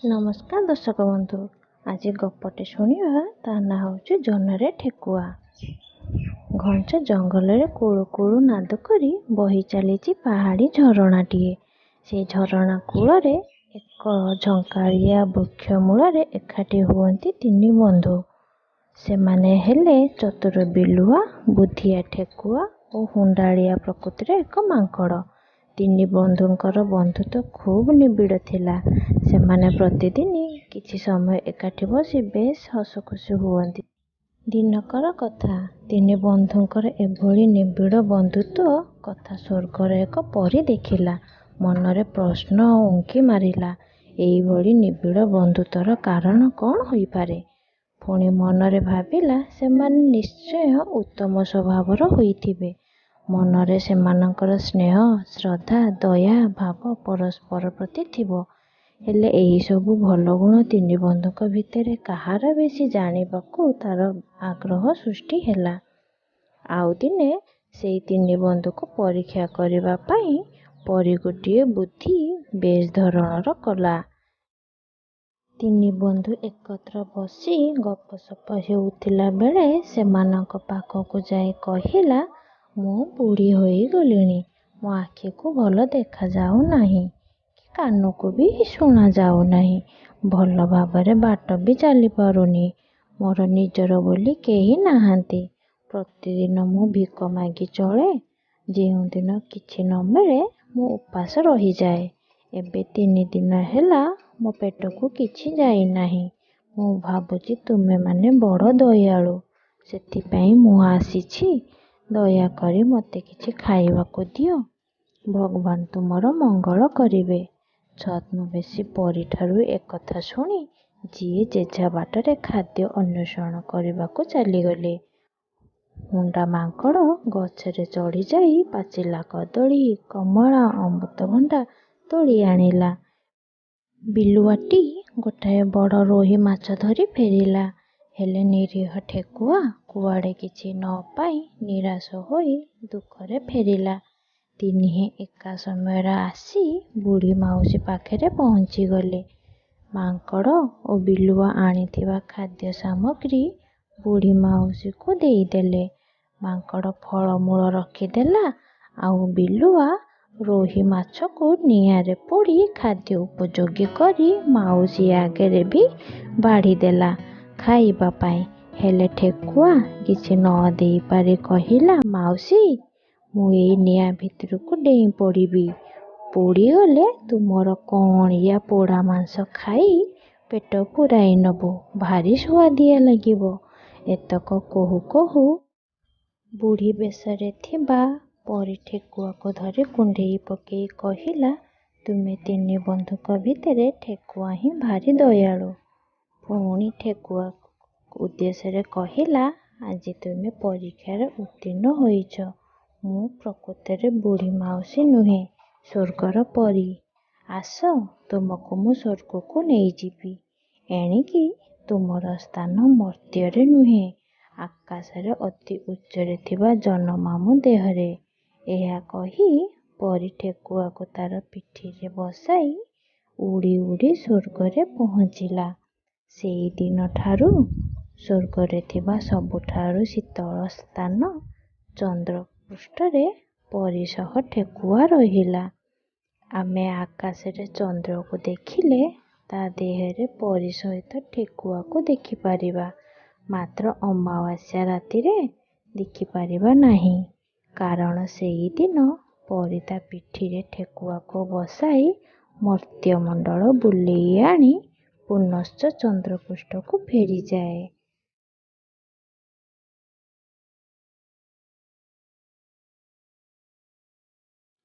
ନମସ୍କାର ଦର୍ଶକ ବନ୍ଧୁ। ଆଜି ଗପଟେ ଶୁଣିବା। ତା ନାଁ ହେଉଛି ଜହ୍ନରେ ଠେକୁଆ। ଘଞ୍ଚ ଜଙ୍ଗଲରେ କୁଳୁ କୁଳୁ ନାଦ କରି ବହି ଚାଲିଛି ପାହାଡ଼ି ଝରଣାଟିଏ। ସେଇ ଝରଣା କୂଳରେ ଏକ ଝଙ୍କାଳିଆ ବୃକ୍ଷ ମୂଳରେ ଏକାଠି ହୁଅନ୍ତି ତିନି ବନ୍ଧୁ। ସେମାନେ ହେଲେ ଚତୁର ବିଲୁଆ, ବୁଦ୍ଧିଆ ଠେକୁଆ ଓ ହୁଣ୍ଡାଳିଆ ପ୍ରକୃତିର ଏକ ମାଙ୍କଡ଼। ତିନି ବନ୍ଧୁଙ୍କର ବନ୍ଧୁତ୍ୱ ଖୁବ୍ ନିବିଡ଼ ଥିଲା। ସେମାନେ ପ୍ରତିଦିନ କିଛି ସମୟ ଏକାଠି ବସି ବେଶ୍ ହସଖୁସି ହୁଅନ୍ତି। ଦିନକର କଥା, ତିନି ବନ୍ଧୁଙ୍କର ଏଭଳି ନିବିଡ଼ ବନ୍ଧୁତ୍ୱ କଥା ସ୍ୱର୍ଗର ଏକ ପରୀ ଦେଖିଲା। ମନରେ ପ୍ରଶ୍ନ ଉଙ୍କି ମାରିଲା, ଏଇଭଳି ନିବିଡ଼ ବନ୍ଧୁତ୍ୱର କାରଣ କ'ଣ ହୋଇପାରେ? ପୁଣି ମନରେ ଭାବିଲା, ସେମାନେ ନିଶ୍ଚୟ ଉତ୍ତମ ସ୍ୱଭାବର ହୋଇଥିବେ। ମନରେ ସେମାନଙ୍କର ସ୍ନେହ, ଶ୍ରଦ୍ଧା, ଦୟା ଭାବ ପରସ୍ପର ପ୍ରତି ଥିବ। ହେଲେ ଏହିସବୁ ଭଲ ଗୁଣ ତିନି ବନ୍ଧୁଙ୍କ ଭିତରେ କାହାର ବେଶୀ ଜାଣିବାକୁ ତାର ଆଗ୍ରହ ସୃଷ୍ଟି ହେଲା। ଆଉ ଦିନେ ସେଇ ତିନି ବନ୍ଧୁକୁ ପରୀକ୍ଷା କରିବା ପାଇଁ ପରୀ ଗୋଟିଏ ବୁଦ୍ଧି ବେଶ୍ ଧରଣର କଲା। ତିନି ବନ୍ଧୁ ଏକତ୍ର ବସି ଗପସପ ହେଉଥିଲା ବେଳେ ସେମାନଙ୍କ ପାଖକୁ ଯାଇ କହିଲା, ମୁଁ ବୁଢ଼ୀ ହୋଇଗଲିଣି। ମୋ ଆଖିକୁ ଭଲ ଦେଖାଯାଉ ନାହିଁ କି କାନକୁ ବି ଶୁଣାଯାଉ ନାହିଁ। ଭଲ ଭାବରେ ବାଟ ବି ଚାଲିପାରୁନି। ମୋର ନିଜର ବୋଲି କେହି ନାହାନ୍ତି। ପ୍ରତିଦିନ ମୁଁ ଭିକ ମାଗି ଚଳେ। ଯେଉଁଦିନ କିଛି ନ ମିଳେ ମୁଁ ଉପାସ ରହିଯାଏ। ଏବେ 3 ଦିନ ହେଲା ମୋ ପେଟକୁ କିଛି ଯାଇନାହିଁ। ମୁଁ ଭାବୁଛି ତୁମେମାନେ ବଡ଼ ଦୟାଳୁ, ସେଥିପାଇଁ ମୁଁ ଆସିଛି। ଦୟାକରି ମୋତେ କିଛି ଖାଇବାକୁ ଦିଅ। ଭଗବାନ ତୁମର ମଙ୍ଗଳ କରିବେ। ଛଦ୍ମବେଶୀ ପରୀଠାରୁ ଏକଥା ଶୁଣି ଯିଏ ଯେଝା ବାଟରେ ଖାଦ୍ୟ ଅନ୍ୱେଷଣ କରିବାକୁ ଚାଲିଗଲେ। ହୁଣ୍ଡା ମାଙ୍କଡ଼ ଗଛରେ ଚଢ଼ିଯାଇ ପାଚିଲା କଦଳୀ, କମଳା, ଅମୃତଭଣ୍ଡା ତୋଳି ଆଣିଲା। ବିଲୁଆଟି ଗୋଟାଏ ବଡ଼ ରୋହି ମାଛ ଧରି ଫେରିଲା। ହେଲେ ନିରୀହ ଠେକୁଆ କୁଆଡ଼େ କିଛି ନ ପାଇ ନିରାଶ ହୋଇ ଦୁଃଖରେ ଫେରିଲା। ତିନିହେଁ ଏକା ସମୟରେ ଆସି ବୁଢ଼ୀ ମାଉସୀ ପାଖରେ ପହଞ୍ଚିଗଲେ। ମାଙ୍କଡ଼ ଓ ବିଲୁଆ ଆଣିଥିବା ଖାଦ୍ୟ ସାମଗ୍ରୀ ବୁଢ଼ୀ ମାଉସୀକୁ ଦେଇଦେଲେ। ମାଙ୍କଡ଼ ଫଳମୂଳ ରଖିଦେଲା, ଆଉ ବିଲୁଆ ରୋହି ମାଛକୁ ନିଆଁରେ ପୋଡ଼ି ଖାଦ୍ୟ ଉପଯୋଗୀ କରି ମାଉସୀ ଆଗରେ ବି ବାଢ଼ିଦେଲା ଖାଇବା ପାଇଁ। ହେଲେ ଠେକୁଆ କିଛି ନ ଦେଇପାରି କହିଲା, ମାଉସୀ, ମୁଁ ଏଇ ନିଆଁ ଭିତରକୁ ଡେଇଁ ପଡ଼ିବି। ପୋଡ଼ିଗଲେ ତୁମର କଅଁଳିଆ ପୋଡ଼ା ମାଂସ ଖାଇ ପେଟ ପୂରାଇ ନେବୁ। ଭାରି ସୁଆଦିଆ ଲାଗିବ। ଏତକ କହୁ କହୁ ବୁଢ଼ୀ ବେଶରେ ଥିବା ପରୀ ଠେକୁଆକୁ ଧରି କୁଣ୍ଢେଇ ପକେଇ କହିଲା, ତୁମେ ତିନି ବନ୍ଧୁଙ୍କ ଭିତରେ ଠେକୁଆ ହିଁ ଭାରି ଦୟାଳୁ। ପୁଣି ଠେକୁଆ ଉଦ୍ଦେଶ୍ୟରେ କହିଲା, ଆଜି ତୁମେ ପରୀକ୍ଷାରେ ଉତ୍ତୀର୍ଣ୍ଣ ହୋଇଛ। ମୁଁ ପ୍ରକୃତରେ ବୁଢ଼ୀ ମାଉସୀ ନୁହେଁ, ସ୍ୱର୍ଗର ପରୀ। ଆସ, ତୁମକୁ ମୁଁ ସ୍ୱର୍ଗକୁ ନେଇଯିବି। ଏଣିକି ତୁମର ସ୍ଥାନ ମର୍ତ୍ତ୍ୟରେ ନୁହେଁ, ଆକାଶରେ ଅତି ଉଚ୍ଚରେ ଥିବା ଜହ୍ନମାମୁଁ ଦେହରେ। ଏହା କହି ପରୀ ଠେକୁଆକୁ ତାର ପିଠିରେ ବସାଇ ଉଡ଼ି ଉଡ଼ି ସ୍ୱର୍ଗରେ ପହଞ୍ଚିଲା। ସେଇଦିନଠାରୁ ସ୍ୱର୍ଗରେ ଥିବା ସବୁଠାରୁ ଶୀତଳ ସ୍ଥାନ ଚନ୍ଦ୍ରପୃଷ୍ଠରେ ପରୀ ସହ ଠେକୁଆ ରହିଲା। ଆମେ ଆକାଶରେ ଚନ୍ଦ୍ରକୁ ଦେଖିଲେ ତା ଦେହରେ ପରୀ ସହିତ ଠେକୁଆକୁ ଦେଖିପାରିବା। ମାତ୍ର ଅମାବାସ୍ୟା ରାତିରେ ଦେଖିପାରିବା ନାହିଁ। କାରଣ ସେଇଦିନ ପରୀ ତା ପିଠିରେ ଠେକୁଆକୁ ବସାଇ ମର୍ତ୍ତ୍ୟମଣ୍ଡଳ ବୁଲେଇ ଆଣି ପୁନଶ୍ଚ ଚନ୍ଦ୍ରପୃଷ୍ଠକୁ ଫେରିଯାଏ।